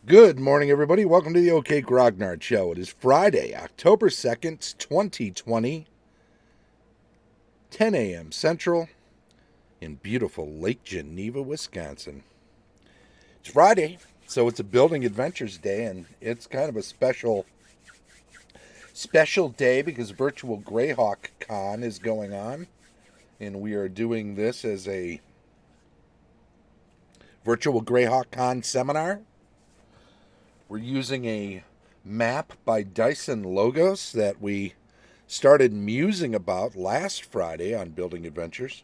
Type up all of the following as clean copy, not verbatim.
Good morning, everybody. Welcome to the OK Grognard Show. It is Friday, October 2nd, 2020, 10 a.m. Central in beautiful Lake Geneva, Wisconsin. It's Friday, so it's a Building Adventures Day, and it's kind of a special day because Virtual Greyhawk Con is going on, and we are doing this as a Virtual Greyhawk Con seminar. We're using a map by Dyson Logos that we started musing about last Friday on Building Adventures.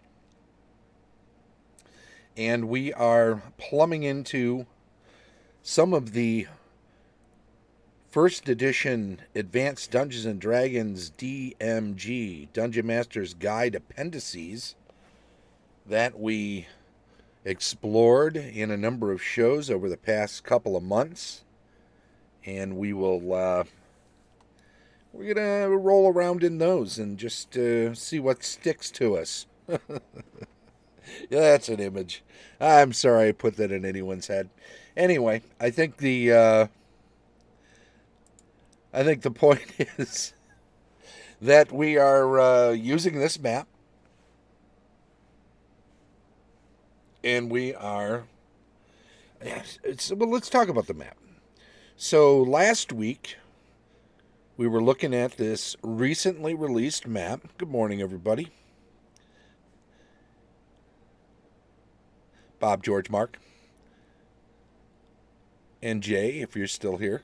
And we are plumbing into some of the first edition Advanced Dungeons and Dragons DMG, Dungeon Master's Guide appendices that we explored in a number of shows over the past couple of months. And we will, we're going to roll around in those and just see what sticks to us. Yeah, that's an image. I'm sorry I put that in anyone's head. Anyway, I think the point is that we are using this map, and we are. Well, let's talk about the map. So last week, we were looking at this recently released map. Good morning, everybody. Bob, George, Mark, and Jay, if you're still here.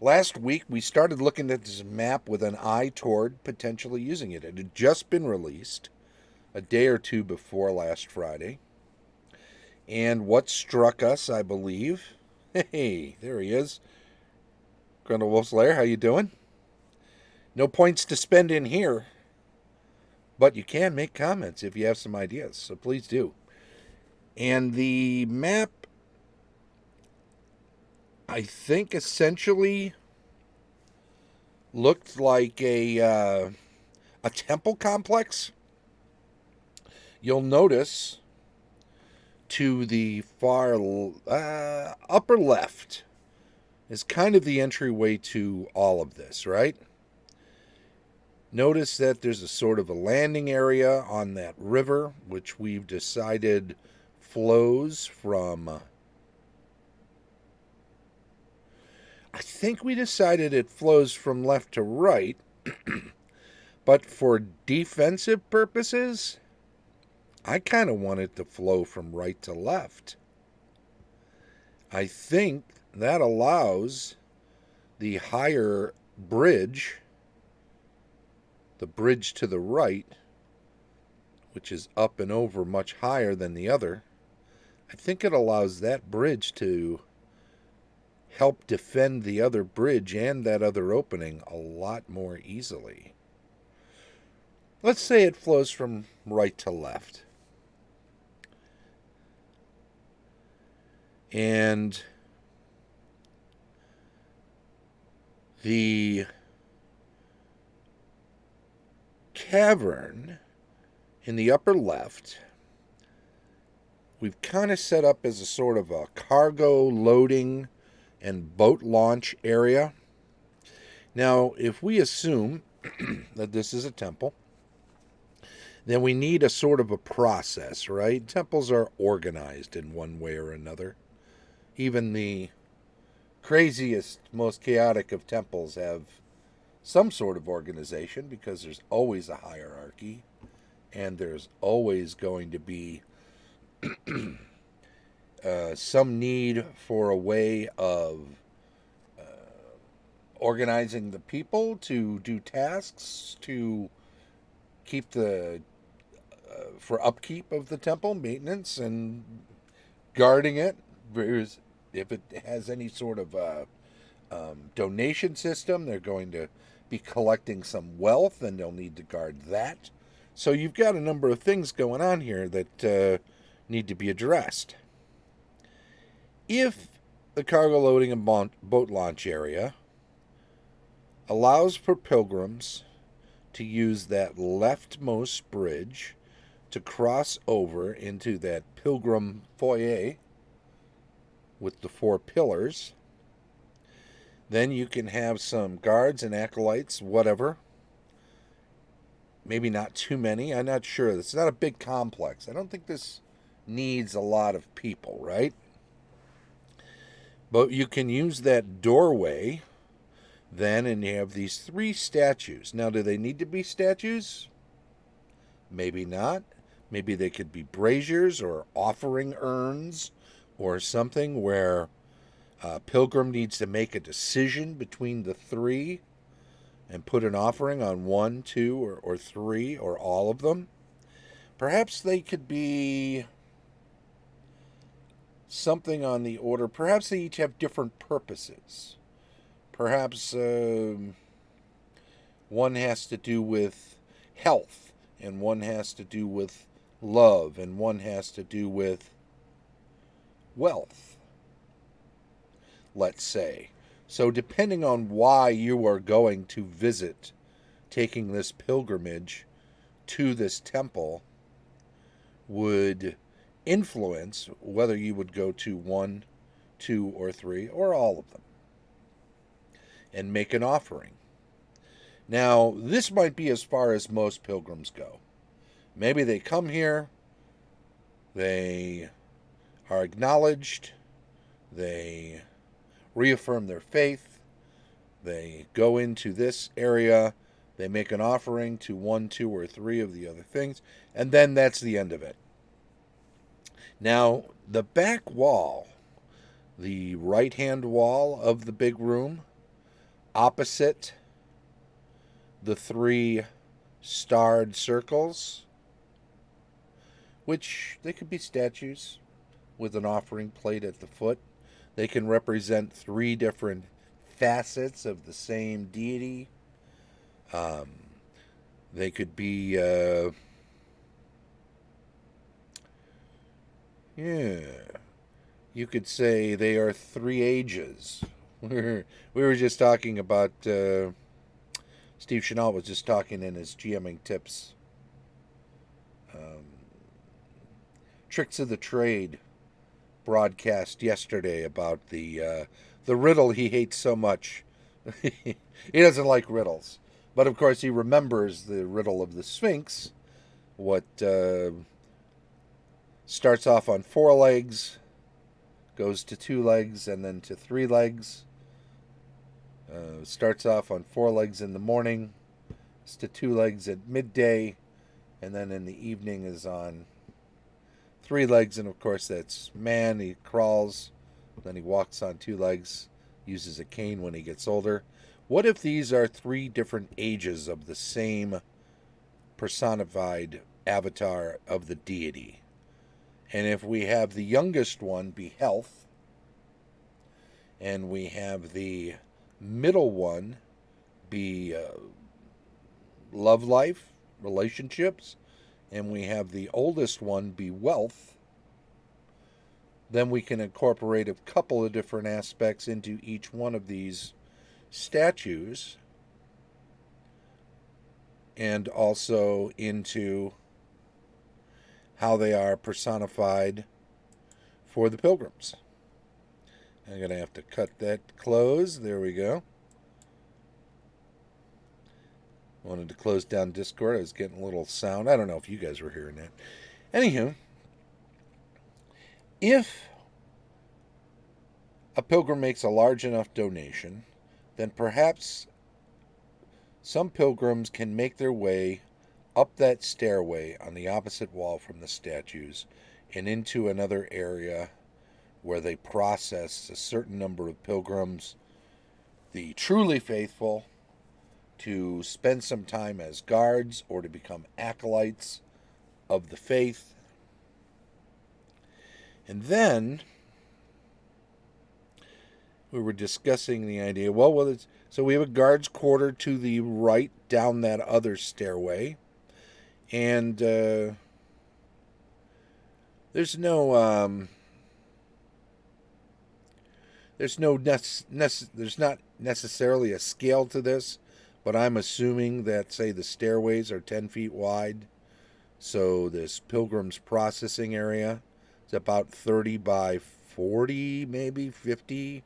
Last week, we started looking at this map with an eye toward potentially using it. It had just been released a day or two before last Friday. And what struck us, I believe... Hey, there he is. Grundle Wolf's Lair, how you doing? No points to spend in here, but you can make comments if you have some ideas, so please do. And the map, I think, essentially looked like a temple complex. You'll notice to the far upper left is kind of the entryway to all of this, right? Notice that there's a sort of a landing area on that river, which we've decided flows from... I think we decided it flows from left to right, but for defensive purposes... I kind of want it to flow from right to left. I think that allows the higher bridge, the bridge to the right, which is up and over much higher than the other, I think it allows that bridge to help defend the other bridge and that other opening a lot more easily. Let's say it flows from right to left. And the cavern in the upper left, we've kind of set up as a sort of a cargo loading and boat launch area. Now, if we assume that this is a temple, then we need a sort of a process, right? Temples are organized in one way or another. Even the craziest, most chaotic of temples have some sort of organization because there's always a hierarchy and there's always going to be some need for a way of organizing the people to do tasks, to keep for upkeep of the temple, maintenance, and guarding it. If it has any sort of donation system, they're going to be collecting some wealth, and they'll need to guard that. So you've got a number of things going on here that need to be addressed. If the cargo loading and boat launch area allows for pilgrims to use that leftmost bridge to cross over into that pilgrim foyer, with the 4 pillars. Then you can have some guards and acolytes, whatever. Maybe not too many. I'm not sure. It's not a big complex. I don't think this needs a lot of people, right? But you can use that doorway then, and you have these 3 statues. Now, do they need to be statues? Maybe not. Maybe they could be braziers or offering urns or something where a pilgrim needs to make a decision between the 3 and put an offering on 1, 2, or 3, or all of them. Perhaps they could be something on the order. Perhaps they each have different purposes. Perhaps one has to do with health, and one has to do with love, and one has to do with wealth, let's say. So depending on why you are going to visit, taking this pilgrimage to this temple, would influence whether you would go to 1, 2, or 3, or all of them, and make an offering. Now, this might be as far as most pilgrims go. Maybe they come here, they are acknowledged, they reaffirm their faith, they go into this area, they make an offering to 1, 2, or 3 of the other things, and then that's the end of it. Now, the back wall, the right-hand wall of the big room, opposite the 3 starred circles, which they could be statues with an offering plate at the foot. They can represent 3 different facets of the same deity. They could be, you could say they are 3 ages. We were just talking about, Steve Chenault was just talking in his GMing tips, Tricks of the Trade broadcast yesterday about the riddle he hates so much. He doesn't like riddles. But of course he remembers the riddle of the Sphinx. What starts off on 4 legs, goes to 2 legs, and then to 3 legs. Starts off on 4 legs in the morning, it's to 2 legs at midday, and then in the evening is on 3 legs, and of course that's man. He crawls, then he walks on 2 legs, uses a cane when he gets older. What if these are 3 different ages of the same personified avatar of the deity? And if we have the youngest one be health, and we have the middle one be love life, relationships, and we have the oldest one be wealth, then we can incorporate a couple of different aspects into each one of these statues, and also into how they are personified for the pilgrims. I'm going to have to cut that close. There we go. Wanted to close down Discord. I was getting a little sound. I don't know if you guys were hearing that. Anywho, if a pilgrim makes a large enough donation, then perhaps some pilgrims can make their way up that stairway on the opposite wall from the statues and into another area where they process a certain number of pilgrims, the truly faithful, to spend some time as guards or to become acolytes of the faith. And then we were discussing the idea, so we have a guard's quarter to the right down that other stairway, and there's not necessarily a scale to this, but I'm assuming that, say, the stairways are 10 feet wide, so this pilgrim's processing area is about 30 by 40, maybe 50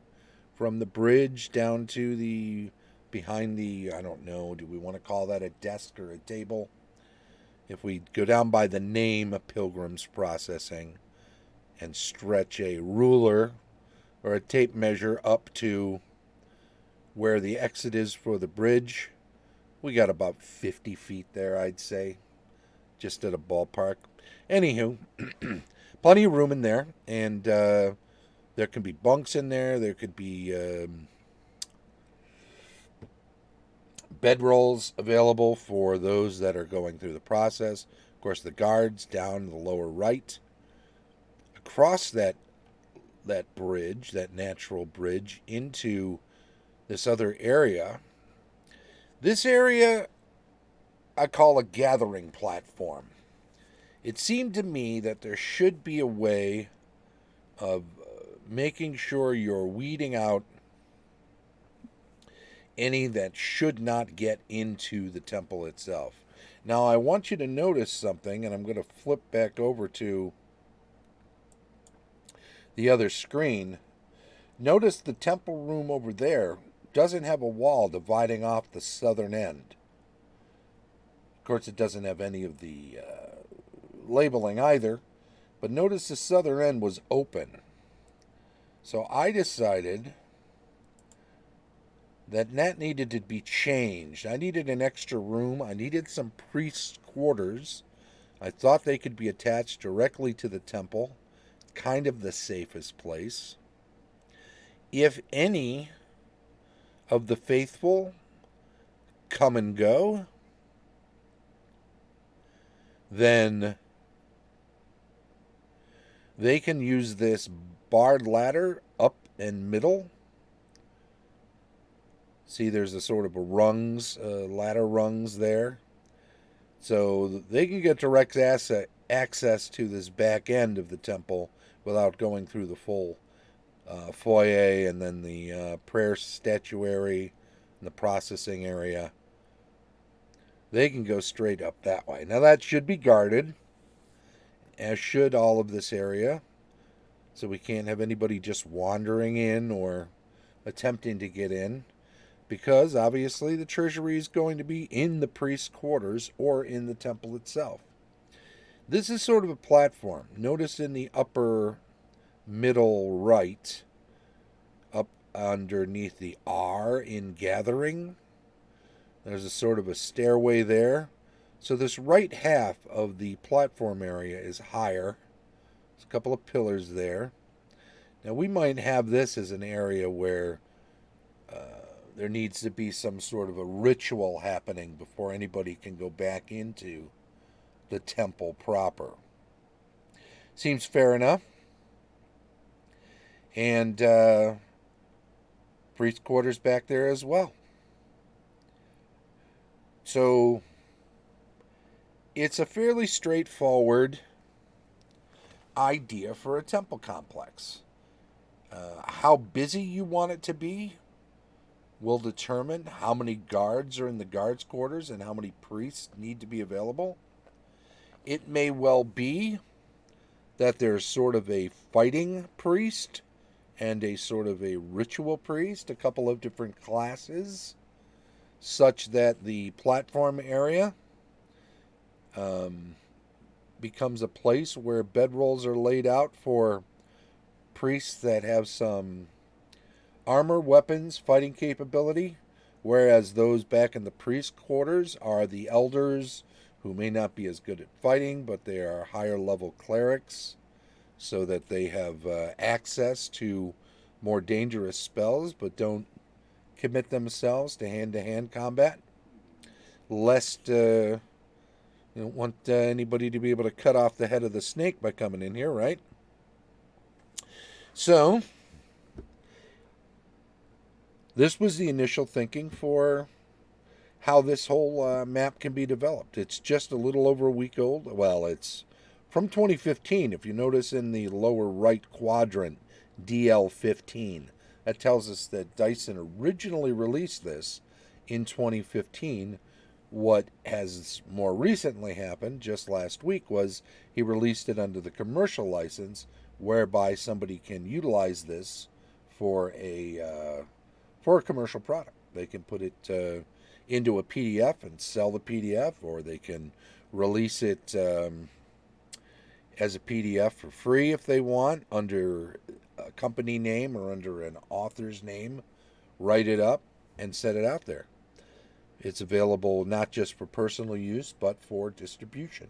from the bridge down to the behind the, I don't know, do we want to call that a desk or a table? If we go down by the name of Pilgrim's Processing and stretch a ruler or a tape measure up to where the exit is for the bridge, we got about 50 feet there, I'd say, just at a ballpark. Anywho, plenty of room in there, and there can be bunks in there. There could be bedrolls available for those that are going through the process. Of course, the guards down in the lower right. Across that bridge, that natural bridge, into this other area. This area I call a gathering platform. It seemed to me that there should be a way of making sure you're weeding out any that should not get into the temple itself. Now, I want you to notice something, and I'm going to flip back over to the other screen. Notice the temple room over there doesn't have a wall dividing off the southern end. Of course, it doesn't have any of the labeling either, but notice the southern end was open. So I decided that needed to be changed. I needed an extra room. I needed some priest quarters. I thought they could be attached directly to the temple, kind of the safest place. If any of the faithful come and go, then they can use this barred ladder up and middle. See, there's a sort of a ladder rungs there. So they can get direct access to this back end of the temple without going through the full foyer and then the prayer statuary and the processing area. They can go straight up that way. Now that should be guarded, as should all of this area. So we can't have anybody just wandering in or attempting to get in, because obviously the treasury is going to be in the priest's quarters or in the temple itself. This is sort of a platform. Notice in the upper middle right, up underneath the R in gathering, there's a sort of a stairway there. So this right half of the platform area is higher. There's a couple of pillars there. Now we might have this as an area where there needs to be some sort of a ritual happening before anybody can go back into the temple proper. Seems fair enough. And priest quarters back there as well. So it's a fairly straightforward idea for a temple complex. How busy you want it to be will determine how many guards are in the guards' quarters and how many priests need to be available. It may well be that there's sort of a fighting priest and a sort of a ritual priest, a couple of different classes, such that the platform area becomes a place where bedrolls are laid out for priests that have some armor, weapons, fighting capability, whereas those back in the priest quarters are the elders who may not be as good at fighting, but they are higher level clerics, so that they have access to more dangerous spells, but don't commit themselves to hand-to-hand combat, lest you don't want anybody to be able to cut off the head of the snake by coming in here, right? So this was the initial thinking for how this whole map can be developed. It's just a little over a week old. Well, it's from 2015. If you notice in the lower right quadrant, DL15, that tells us that Dyson originally released this in 2015. What has more recently happened, just last week, was he released it under the commercial license whereby somebody can utilize this for a commercial product. They can put it into a PDF and sell the PDF, or they can release it as a PDF for free if they want, under a company name or under an author's name. Write it up and set it out there. It's available not just for personal use, but for distribution.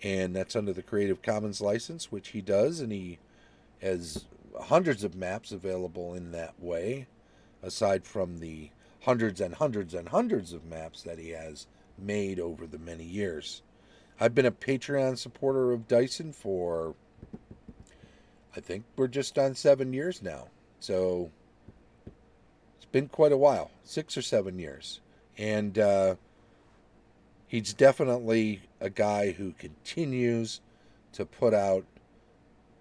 And that's under the Creative Commons license, which he does, and he has hundreds of maps available in that way, aside from the hundreds and hundreds and hundreds of maps that he has made over the many years. I've been a Patreon supporter of Dyson for, I think we're just on 7 years now. So it's been quite a while, 6 or 7 years. And he's definitely a guy who continues to put out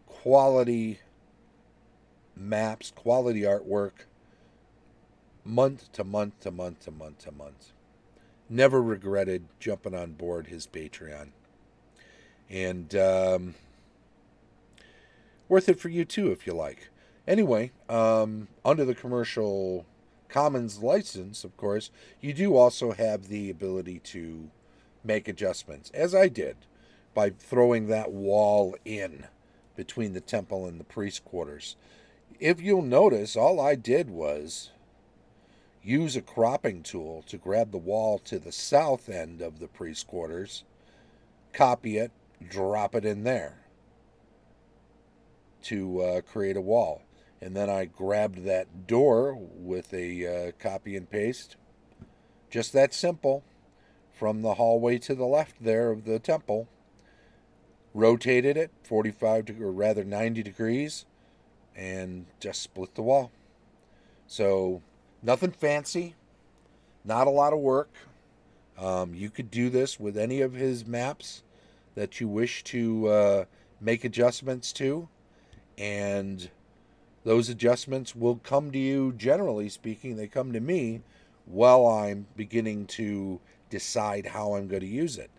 quality maps, quality artwork, month to month to month to month to month. Never regretted jumping on board his Patreon. And worth it for you too if you like. Anyway, under the Commercial Commons license, of course, you do also have the ability to make adjustments, as I did, by throwing that wall in between the temple and the priest quarters. If you'll notice, all I did was use a cropping tool to grab the wall to the south end of the priest quarters, copy it, drop it in there to create a wall. And then I grabbed that door with a copy and paste. Just that simple. From the hallway to the left there of the temple. Rotated it 90 degrees. And just split the wall. So nothing fancy. Not a lot of work. You could do this with any of his maps that you wish to make adjustments to. And those adjustments will come to you, generally speaking, they come to me while I'm beginning to decide how I'm going to use it.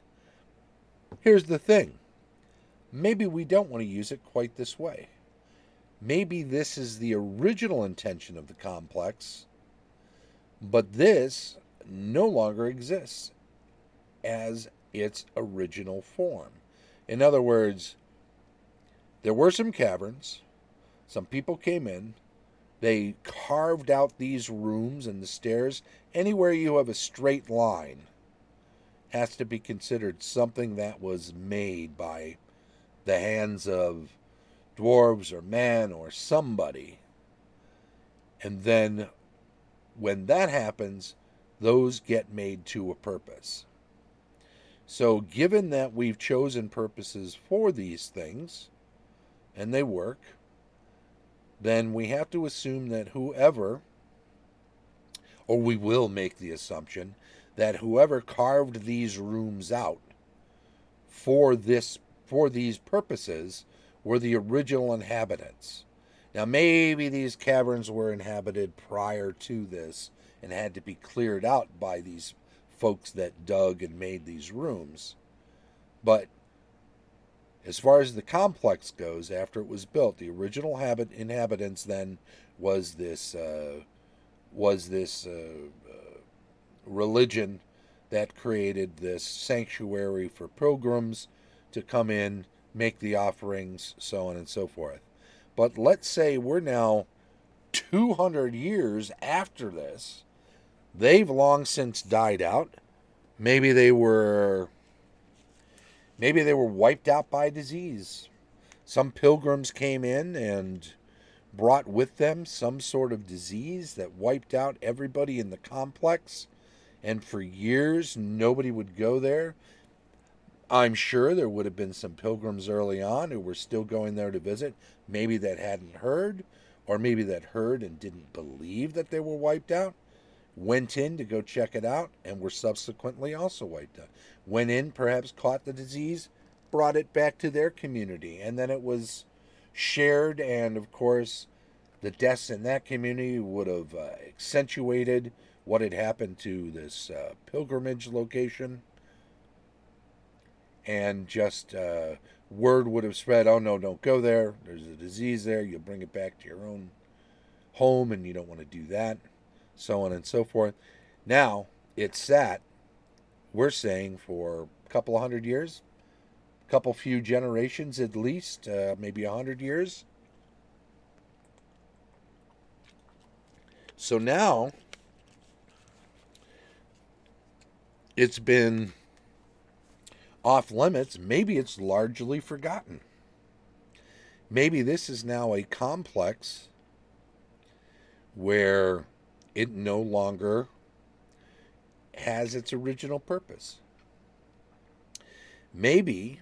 Here's the thing. Maybe we don't want to use it quite this way. Maybe this is the original intention of the complex, but this no longer exists as its original form. In other words, there were some caverns. Some people came in. They carved out these rooms and the stairs. Anywhere you have a straight line has to be considered something that was made by the hands of dwarves or man or somebody. And then when that happens, those get made to a purpose. So given that we've chosen purposes for these things, and they work, then we have to assume that whoever, or we will make the assumption, that whoever carved these rooms out for these purposes were the original inhabitants. Now maybe these caverns were inhabited prior to this and had to be cleared out by these folks that dug and made these rooms. But as far as the complex goes, after it was built, the original inhabitants then was this religion that created this sanctuary for pilgrims to come in, make the offerings, so on and so forth. But let's say we're now 200 years after this. They've long since died out. Maybe they were wiped out by disease. Some pilgrims came in and brought with them some sort of disease that wiped out everybody in the complex. And for years, nobody would go there. I'm sure there would have been some pilgrims early on who were still going there to visit. Maybe that hadn't heard, or maybe that heard and didn't believe that they were wiped out. Went in to go check it out and were subsequently also wiped out. Went in, perhaps caught the disease, brought it back to their community, and then it was shared, and of course the deaths in that community would have accentuated what had happened to this pilgrimage location. and just word would have spread, oh no, don't go there. There's a disease there. You'll bring it back to your own home, and you don't want to do that, so on and so forth. Now, it's sat, we're saying, for a couple of 100 years, a couple few generations at least, maybe 100 years. So now it's been off limits. Maybe it's largely forgotten. Maybe this is now a complex where it no longer has its original purpose. Maybe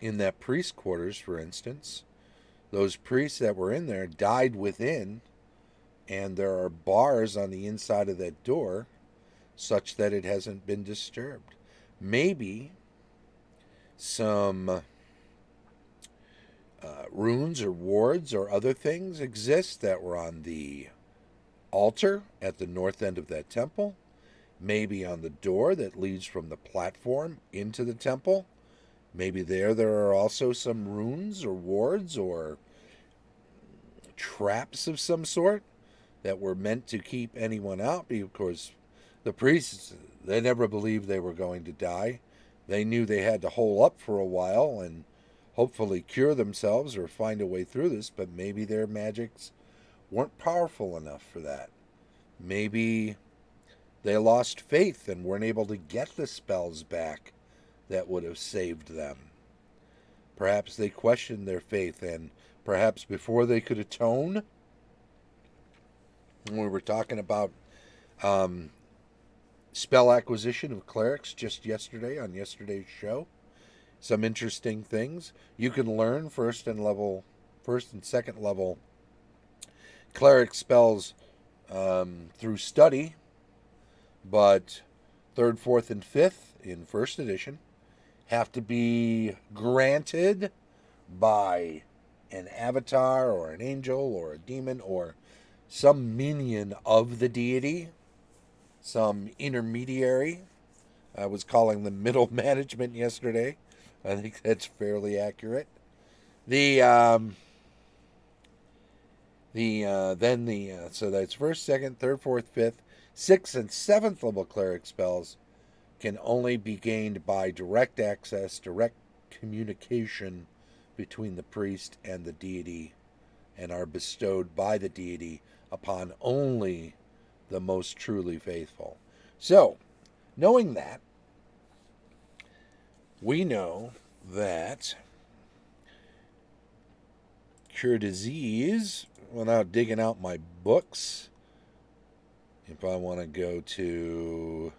in that priest quarters, for instance, those priests that were in there died within, and there are bars on the inside of that door such that it hasn't been disturbed. Maybe some runes or wards or other things exist that were on the altar at the north end of that temple, maybe on the door that leads from the platform into the temple. Maybe there are also some runes or wards or traps of some sort that were meant to keep anyone out, because the priests, they never believed they were going to die. They knew they had to hole up for a while and hopefully cure themselves or find a way through this, but maybe their magics weren't powerful enough for that. Maybe they lost faith and weren't able to get the spells back that would have saved them. Perhaps they questioned their faith, and perhaps before they could atone, when we were talking about spell acquisition of clerics just yesterday on yesterday's show, some interesting things. You can learn first and second level cleric spells through study, but third, fourth, and fifth in first edition have to be granted by an avatar or an angel or a demon or some minion of the deity, some intermediary. I was calling them middle management yesterday. I think that's fairly accurate. So that's first, second, third, fourth, fifth, sixth, and seventh level cleric spells can only be gained by direct access, direct communication between the priest and the deity, and are bestowed by the deity upon only the most truly faithful. So, knowing that, we know that cure disease, without digging out my books, if I want to go to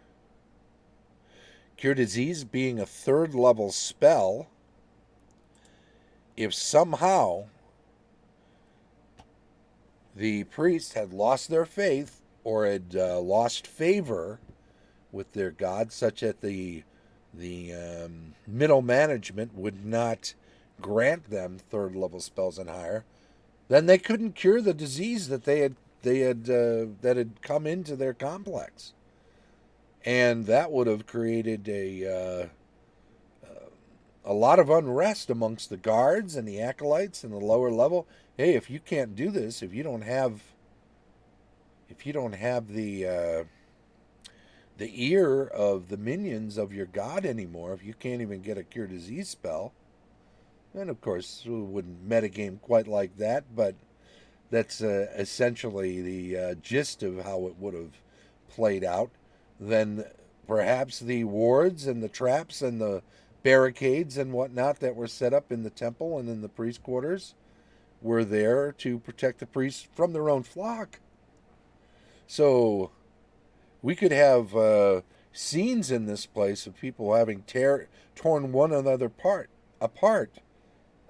cure disease being a third level spell, if somehow the priest had lost their faith or had lost favor with their god, such that the middle management would not grant them third level spells and higher, then they couldn't cure the disease that that had come into their complex, and that would have created a lot of unrest amongst the guards and the acolytes in the lower level. Hey, if you can't do this, if you don't have the ear of the minions of your god anymore, if you can't even get a cure disease spell, and of course we wouldn't metagame quite like that, but that's essentially the gist of how it would have played out, then perhaps the wards and the traps and the barricades and whatnot that were set up in the temple and in the priest quarters were there to protect the priests from their own flock. So we could have scenes in this place of people having torn one another apart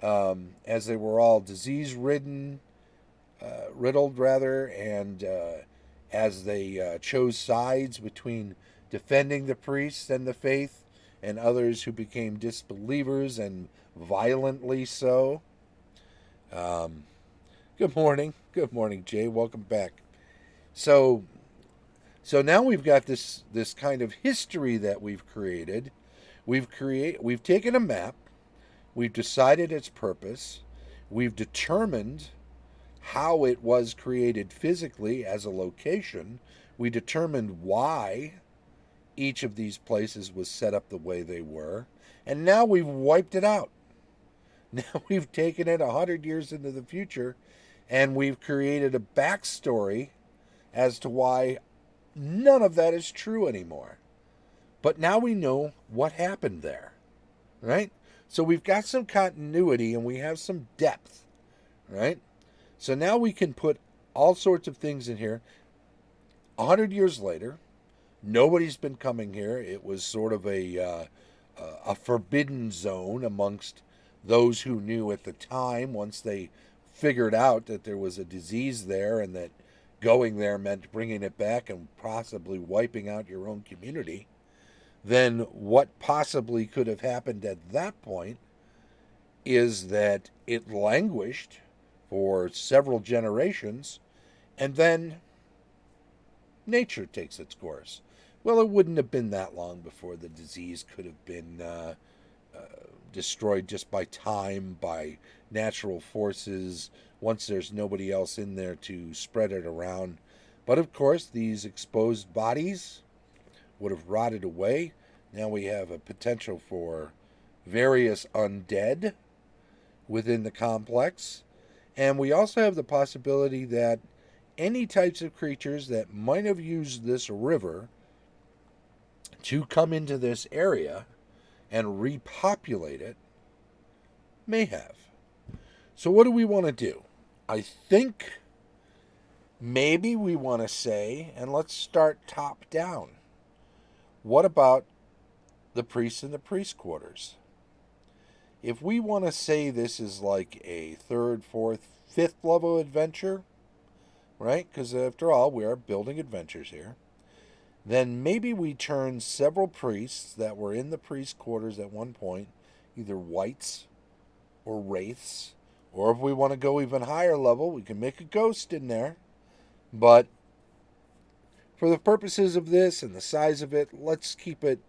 as they were all riddled rather, and as they chose sides between defending the priests and the faith and others who became disbelievers, and violently so. Good morning, Jay. Welcome back. So now we've got this kind of history that we've created, We've taken a map, we've decided its purpose, we've determined how it was created physically as a location, we determined why each of these places was set up the way they were, and now we've wiped it out. Now we've taken it 100 years into the future and we've created a backstory as to why none of that is true anymore. But now we know what happened there, right? So we've got some continuity and we have some depth, right? So now we can put all sorts of things in here. 100 years later, nobody's been coming here. It was sort of a forbidden zone amongst those who knew at the time. Once they figured out that there was a disease there and that going there meant bringing it back and possibly wiping out your own community, then what possibly could have happened at that point is that it languished for several generations and then nature takes its course. Well, it wouldn't have been that long before the disease could have been destroyed just by time, by natural forces, once there's nobody else in there to spread it around. But of course, these exposed bodies would have rotted away. Now we have a potential for various undead within the complex. And we also have the possibility that any types of creatures that might have used this river to come into this area and repopulate it may have. So what do we want to do? I think maybe we want to say, and let's start top down. What about the priests and the priest quarters? If we want to say this is like a third, fourth, fifth level adventure, right? Because after all, we are building adventures here. Then maybe we turn several priests that were in the priest quarters at one point, either wights or wraiths, or if we want to go even higher level, we can make a ghost in there. But for the purposes of this and the size of it, let's keep it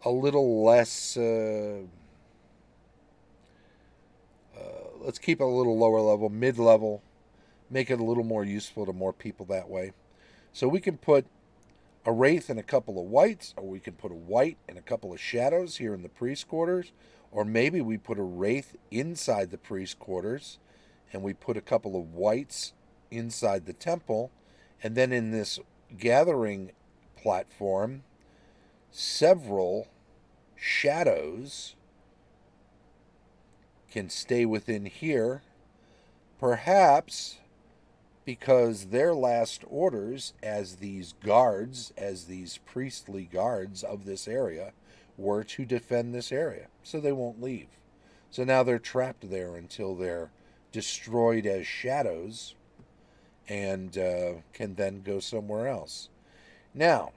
a little less. Let's keep it a little lower level, mid-level, make it a little more useful to more people that way. So we can put a wraith and a couple of wights, or we can put a wight and a couple of shadows here in the priest quarters, or maybe we put a wraith inside the priest quarters and we put a couple of wights inside the temple, and then in this gathering platform, several shadows can stay within here, perhaps because their last orders as these guards, as these priestly guards of this area, were to defend this area, so they won't leave. So now they're trapped there until they're destroyed as shadows and can then go somewhere else. Now,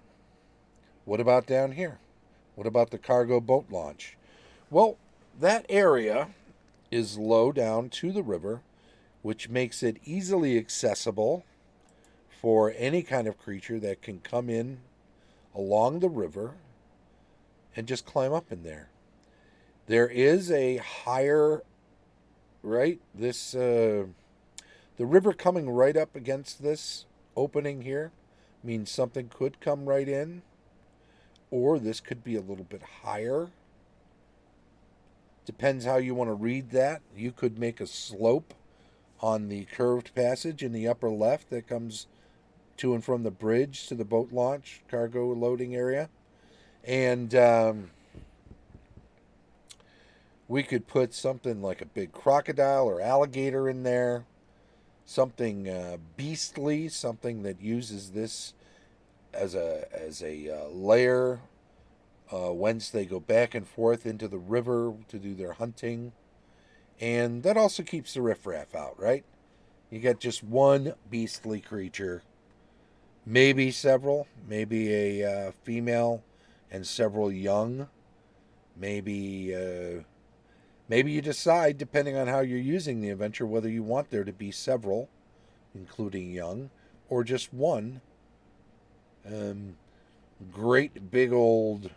what about down here? What about the cargo boat launch? Well, that area is low down to the river, which makes it easily accessible for any kind of creature that can come in along the river and just climb up in there. There is a higher, right? The river coming right up against this opening here means something could come right in, or this could be a little bit higher. Depends how you want to read that. You could make a slope on the curved passage in the upper left that comes to and from the bridge to the boat launch cargo loading area. And we could put something like a big crocodile or alligator in there. Something beastly, something that uses this as a layer whence they go back and forth into the river to do their hunting. And that also keeps the riffraff out, right? You got just one beastly creature, maybe several, maybe a female and several young. Maybe you decide, depending on how you're using the adventure, whether you want there to be several, including young, or just one great big old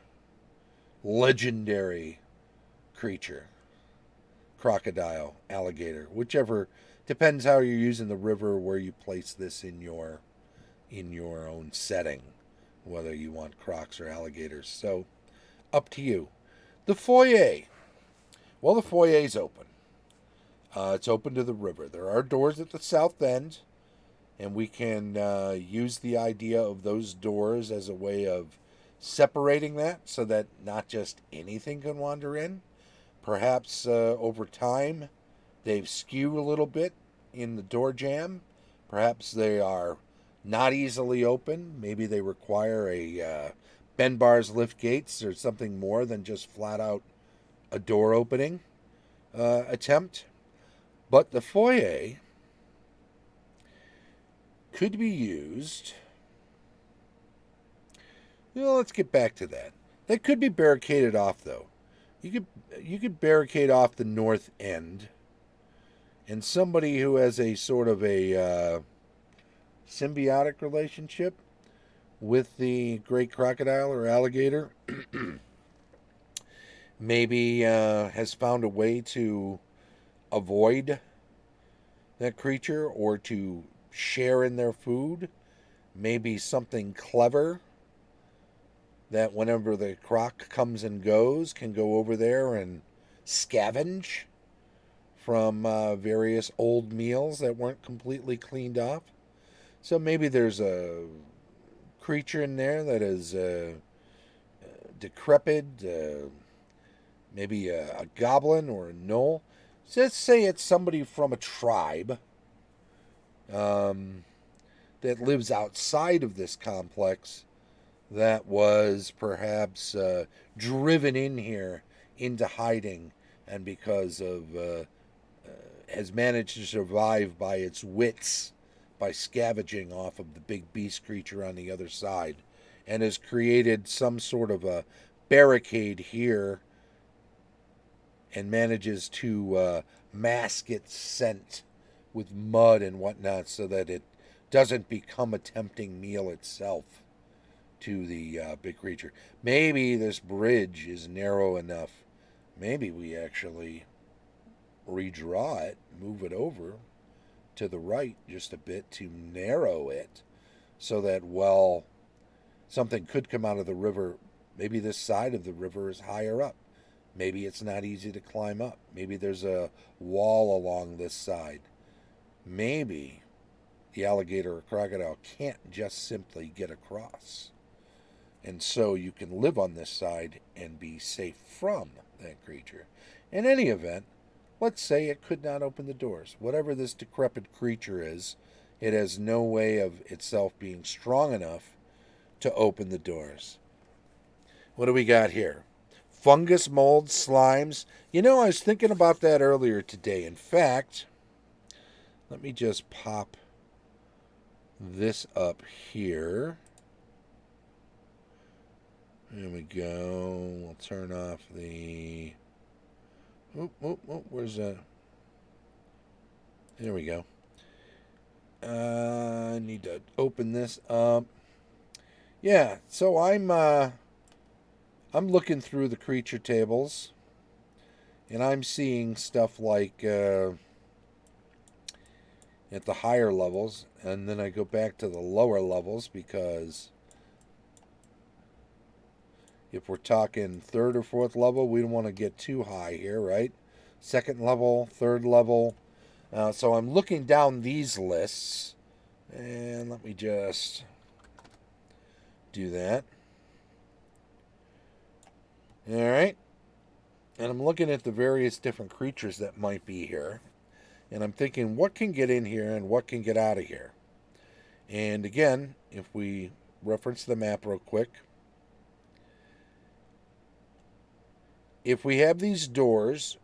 legendary creature. Crocodile, alligator, whichever, depends how you're using the river, where you place this in your own setting, whether you want crocs or alligators. So up to you. The foyer. Well, the foyer's open. It's open to the river. There are doors at the south end, and we can use the idea of those doors as a way of separating that so that not just anything can wander in. Perhaps over time they've skewed a little bit in the door jamb. Perhaps they are not easily open. Maybe they require a bend bars, lift gates, or something more than just flat out a door opening attempt. But the foyer could be used. Well, let's get back to that. That could be barricaded off, though. You could barricade off the north end, and somebody who has a sort of a symbiotic relationship with the great crocodile or alligator maybe has found a way to avoid that creature or to share in their food. Maybe something clever that whenever the croc comes and goes can go over there and scavenge from various old meals that weren't completely cleaned off. So maybe there's a creature in there that is decrepit, maybe a goblin or a gnoll. So let's say it's somebody from a tribe that lives outside of this complex that was perhaps driven in here into hiding, and because of has managed to survive by its wits by scavenging off of the big beast creature on the other side, and has created some sort of a barricade here and manages to mask its scent with mud and whatnot so that it doesn't become a tempting meal itself to the big creature. Maybe this bridge is narrow enough. Maybe we actually redraw it, move it over to the right just a bit to narrow it so that, well, something could come out of the river. Maybe this side of the river is higher up. Maybe it's not easy to climb up. Maybe there's a wall along this side. Maybe the alligator or crocodile can't just simply get across. And so you can live on this side and be safe from that creature. In any event, let's say it could not open the doors. Whatever this decrepit creature is, it has no way of itself being strong enough to open the doors. What do we got here? Fungus, mold, slimes. You know, I was thinking about that earlier today. In fact, let me just pop this up here. There we go. We'll turn off the... where's that? There we go. I need to open this up. Yeah, so I'm looking through the creature tables, and I'm seeing stuff like at the higher levels, and then I go back to the lower levels because if we're talking third or fourth level, we don't want to get too high here, right? Second level, third level. So I'm looking down these lists, and let me just do that. All right. And I'm looking at the various different creatures that might be here. And I'm thinking, what can get in here and what can get out of here? And again, if we reference the map real quick, if we have these doors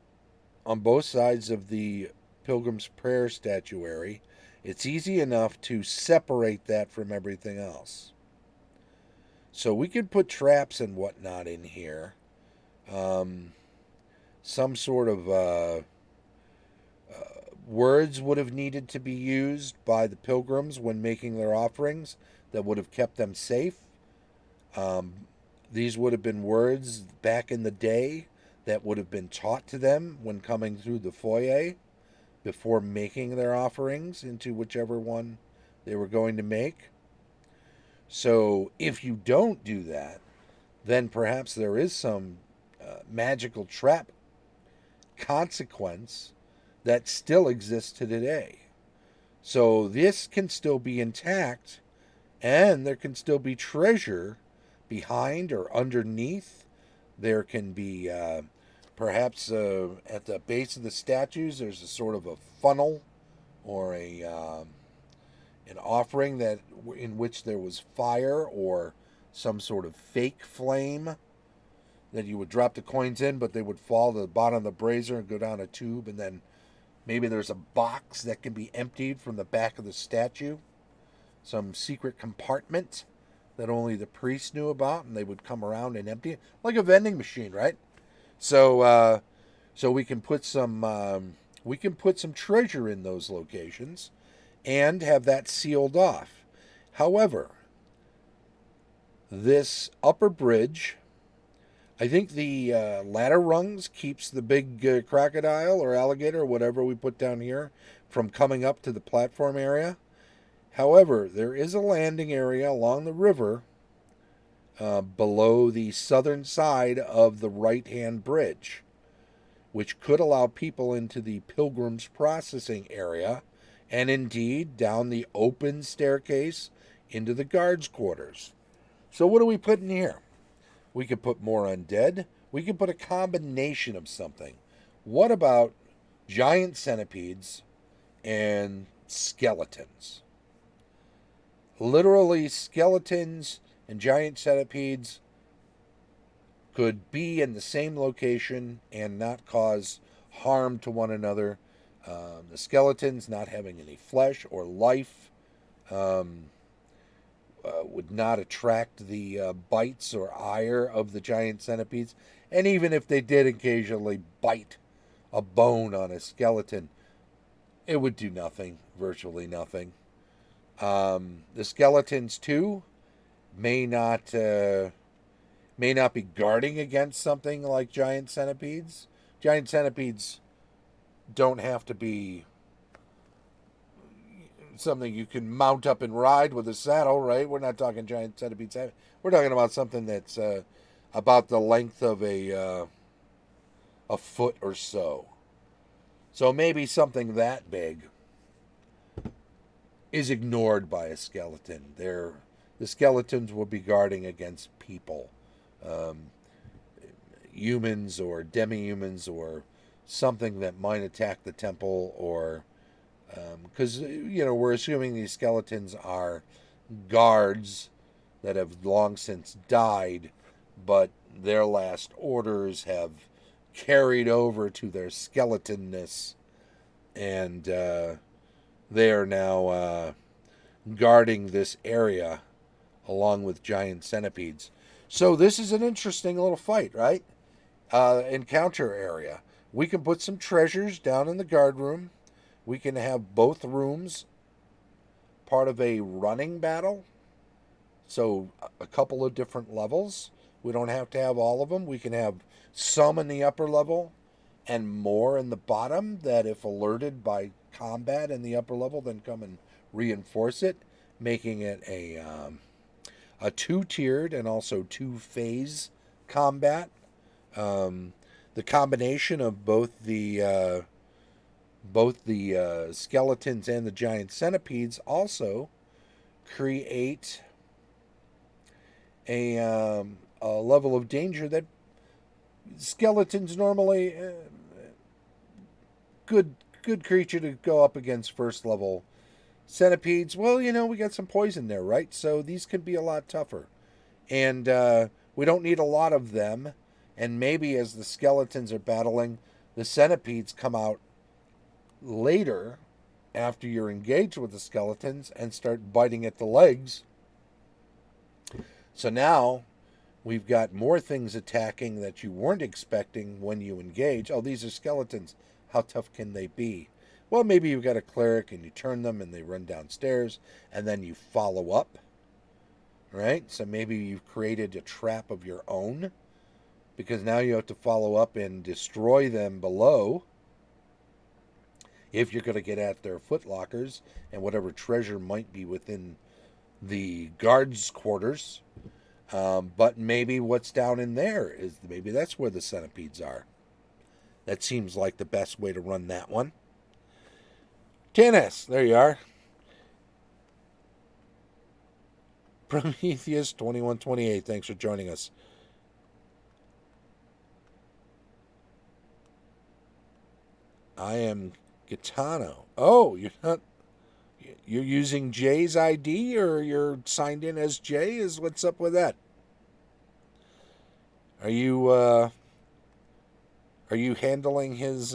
on both sides of the Pilgrim's Prayer statuary, it's easy enough to separate that from everything else. So we could put traps and whatnot in here. Some sort of words would have needed to be used by the pilgrims when making their offerings that would have kept them safe. These would have been words back in the day that would have been taught to them when coming through the foyer before making their offerings into whichever one they were going to make. So if you don't do that, then perhaps there is some magical trap consequence that still exists to today. So this can still be intact, and there can still be treasure behind or underneath. There can be perhaps at the base of the statues, there's a sort of a funnel or an offering that in which there was fire or some sort of fake flame that you would drop the coins in, but they would fall to the bottom of the brazier and go down a tube, and then maybe there's a box that can be emptied from the back of the statue, some secret compartment that only the priest knew about, and they would come around and empty it like a vending machine, right? So, so we can put some treasure in those locations, and have that sealed off. However, this upper bridge, I think the ladder rungs keeps the big crocodile or alligator or whatever we put down here from coming up to the platform area. However, there is a landing area along the river below the southern side of the right-hand bridge, which could allow people into the pilgrims processing area and indeed down the open staircase into the guards' quarters. So what do we put in here? We could put more undead. We could put a combination of something. What about giant centipedes and skeletons? Literally, skeletons and giant centipedes could be in the same location and not cause harm to one another. The skeletons not having any flesh or life would not attract the bites or ire of the giant centipedes. And even if they did occasionally bite a bone on a skeleton, it would do nothing, virtually nothing. The skeletons too may not be guarding against something like giant centipedes. Giant centipedes don't have to be something you can mount up and ride with a saddle, right? We're not talking giant centipedes. We're talking about something that's about the length of a foot or so. So maybe something that big is ignored by a skeleton. The skeletons will be guarding against people, humans or demi-humans or something that might attack the temple, or because we're assuming these skeletons are guards that have long since died, but their last orders have carried over to their skeletonness, and they are now guarding this area along with giant centipedes. So this is an interesting little fight, right? Encounter area. We can put some treasures down in the guard room. We can have both rooms part of a running battle. So a couple of different levels. We don't have to have all of them. We can have some in the upper level and more in the bottom that, if alerted by combat in the upper level, then come and reinforce it, making it a two-tiered and also two-phase combat. The combination of both the skeletons and the giant centipedes also create a level of danger that skeletons normally good creature to go up against first level. Centipedes, well, we got some poison there, right? So these can be a lot tougher. And we don't need a lot of them. And maybe as the skeletons are battling, the centipedes come out later after you're engaged with the skeletons and start biting at the legs. So now we've got more things attacking that you weren't expecting when you engage. Oh, these are skeletons. How tough can they be? Well, maybe you've got a cleric and you turn them and they run downstairs, and then you follow up right? So maybe you've created a trap of your own because now you have to follow up and destroy them below if you're going to get at their footlockers and whatever treasure might be within the guards' quarters. But maybe what's down in there is maybe that's where the centipedes are. That seems like the best way to run that one. Tennis, there you are. Prometheus 2128, thanks for joining us. I am Gitano. Oh, you're not. You're using Jay's ID, or you're signed in as Jay? Is what's up with that? Are you handling his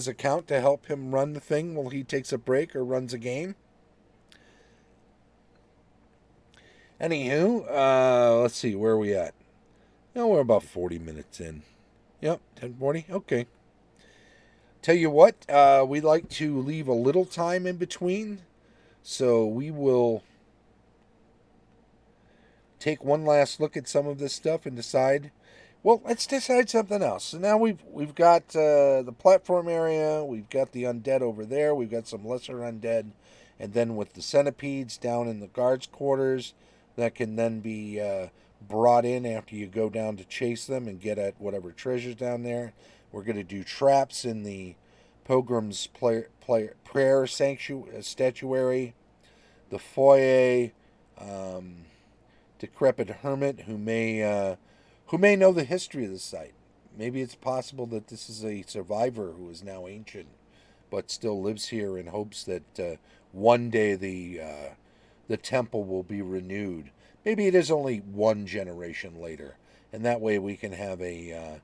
account to help him run the thing while he takes a break or runs a game? Anywho, let's see, where are we at? No, we're about 40 minutes in. Yep, 10:40. Okay. Tell you what, we like to leave a little time in between, so we will take one last look at some of this stuff and decide. Well, let's decide something else. So now we've got the platform area, we've got the undead over there, we've got some lesser undead, and then with the centipedes down in the guards' quarters, that can then be brought in after you go down to chase them and get at whatever treasures down there. We're going to do traps in the pilgrim's prayer statuary, the foyer, decrepit hermit who may know the history of the site. Maybe it's possible that this is a survivor who is now ancient, but still lives here in hopes that one day the temple will be renewed. Maybe it is only one generation later, and that way we can have a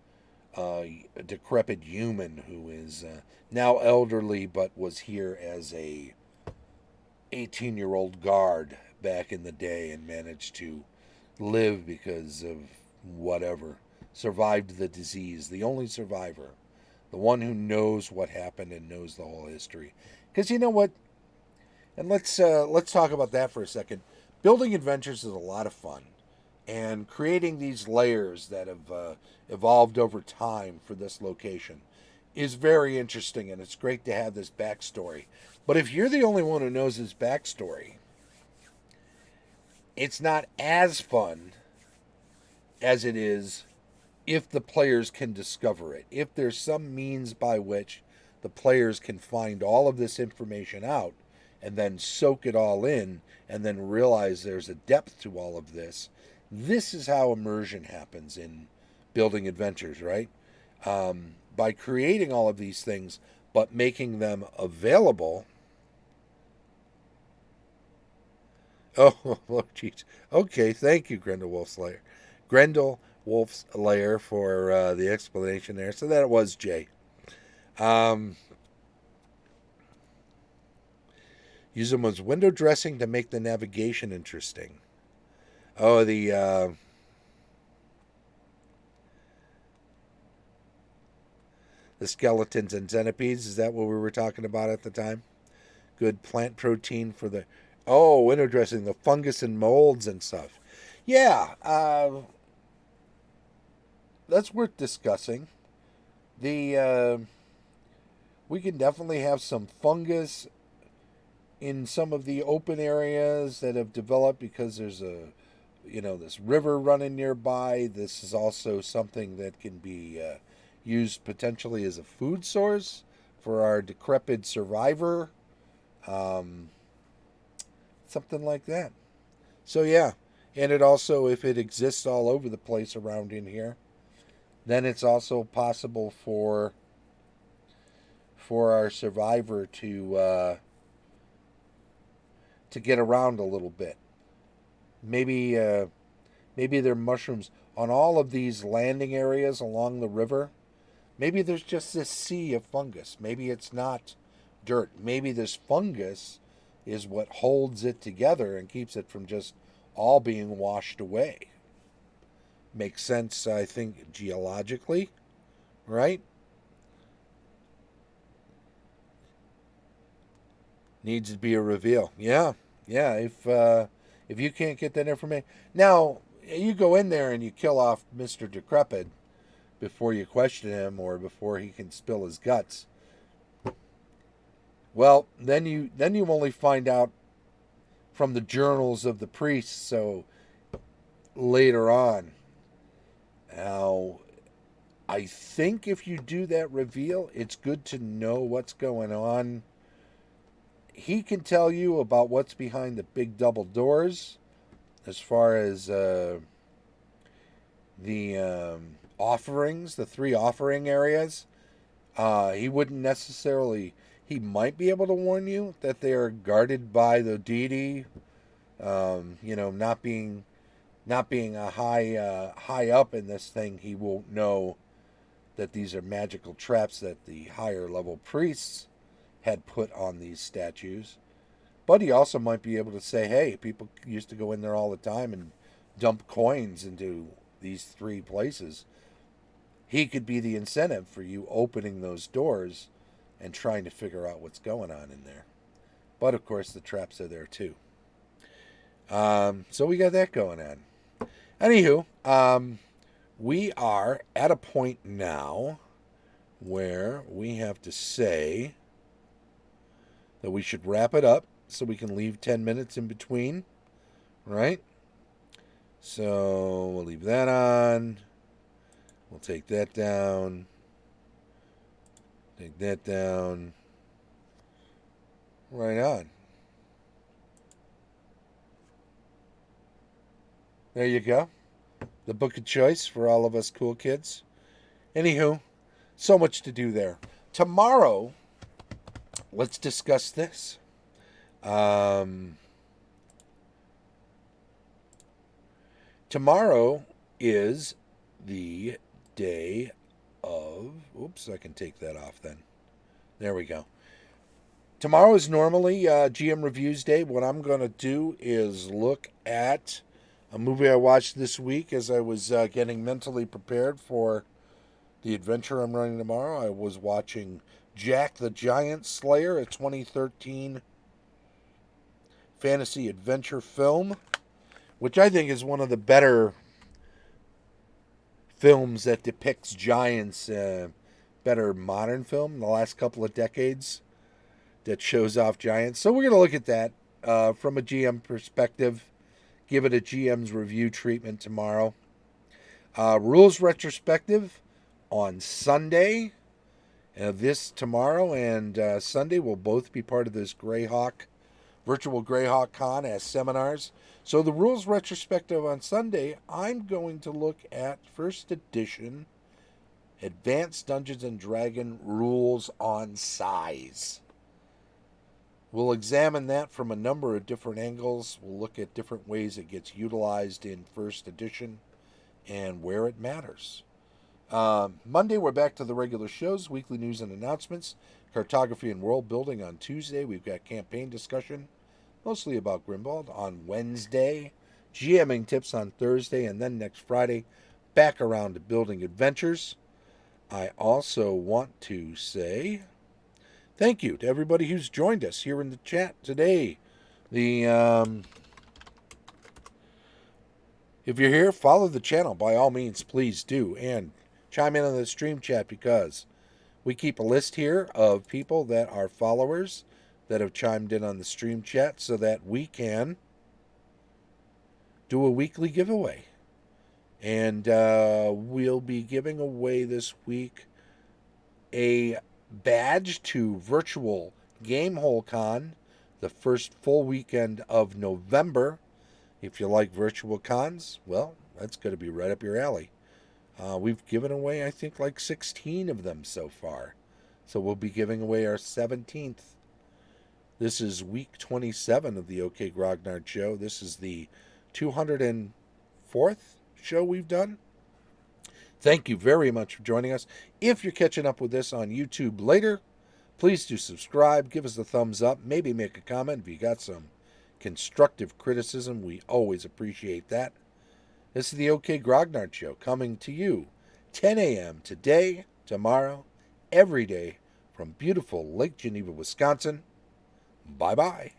decrepit human who is now elderly but was here as a 18-year-old guard back in the day and managed to live because of whatever, survived the disease, the only survivor, the one who knows what happened and knows the whole history. Because you know what? And let's talk about that for a second. Building adventures is a lot of fun, and creating these layers that have evolved over time for this location is very interesting, and it's great to have this backstory. But if you're the only one who knows his backstory, it's not as fun as it is if the players can discover it. If there's some means by which the players can find all of this information out and then soak it all in and then realize there's a depth to all of this. This is how immersion happens in building adventures, right? By creating all of these things, but making them available. Oh, jeez. Okay, thank you, Grendel Wolfslayer. Grendel Wolf's Lair for the explanation there. So that was Jay. Use them as window dressing to make the navigation interesting. Oh, the skeletons and centipedes. Is that what we were talking about at the time? Good plant protein for the... Oh, window dressing, the fungus and molds and stuff. Yeah, that's worth discussing. The we can definitely have some fungus in some of the open areas that have developed because there's this river running nearby. This is also something that can be used potentially as a food source for our decrepit survivor. Something like that. So yeah, and it also, if it exists all over the place around in here, then it's also possible for our survivor to get around a little bit. Maybe there are mushrooms on all of these landing areas along the river. Maybe there's just this sea of fungus. Maybe it's not dirt. Maybe this fungus is what holds it together and keeps it from just all being washed away. Makes sense, I think, geologically, right? Needs to be a reveal. Yeah, yeah. If you can't get that information, now you go in there and you kill off Mister Decrepit before you question him or before he can spill his guts. Well, then you only find out from the journals of the priests. So later on, now I think if you do that reveal, it's good to know what's going on. He can tell you about what's behind the big double doors as far as the offerings, the three offering areas. He wouldn't necessarily. He might be able to warn you that they are guarded by the deity. Not being a high up in this thing, he won't know that these are magical traps that the higher level priests had put on these statues. But he also might be able to say, hey, people used to go in there all the time and dump coins into these three places. He could be the incentive for you opening those doors and trying to figure out what's going on in there. But of course, the traps are there too. So we got that going on. Anywho, we are at a point now where we have to say that we should wrap it up so we can leave 10 minutes in between, right? So we'll leave that on. We'll take that down. Take that down. Right on. There you go. The book of choice for all of us cool kids. Anywho, so much to do there. Tomorrow, let's discuss this. Tomorrow is the day of... Oops, I can take that off then. There we go. Tomorrow is normally GM Reviews Day. What I'm going to do is look at a movie I watched this week as I was getting mentally prepared for the adventure I'm running tomorrow. I was watching Jack the Giant Slayer, a 2013 fantasy adventure film, which I think is one of the better films that depicts giants, better modern film in the last couple of decades that shows off giants. So we're going to look at that from a GM perspective, give it a GM's review treatment tomorrow. Rules retrospective on Sunday. This tomorrow and Sunday will both be part of this Greyhawk, virtual Greyhawk Con as seminars. So the rules retrospective on Sunday, I'm going to look at first edition Advanced Dungeons and Dragon rules on size. We'll examine that from a number of different angles. We'll look at different ways it gets utilized in first edition and where it matters. Monday, we're back to the regular shows, weekly news and announcements, cartography and world building on Tuesday. We've got campaign discussion, mostly about Grimwald, on Wednesday, GMing tips on Thursday, and then next Friday, back around to building adventures. I also want to say thank you to everybody who's joined us here in the chat today. If you're here, follow the channel by all means, please do, and chime in on the stream chat because we keep a list here of people that are followers that have chimed in on the stream chat so that we can do a weekly giveaway. And we'll be giving away this week a badge to Virtual Gamehole Con, the first full weekend of November. If you like virtual cons, well, that's going to be right up your alley. We've given away, I think, like 16 of them so far. So we'll be giving away our 17th. This is week 27 of the OK Grognard Show. This is the 204th show we've done. Thank you very much for joining us. If you're catching up with this on YouTube later, please do subscribe, give us a thumbs up, maybe make a comment if you got some constructive criticism. We always appreciate that. This is the OK Grognard Show coming to you 10 a.m. today, tomorrow, every day from beautiful Lake Geneva, Wisconsin. Bye-bye.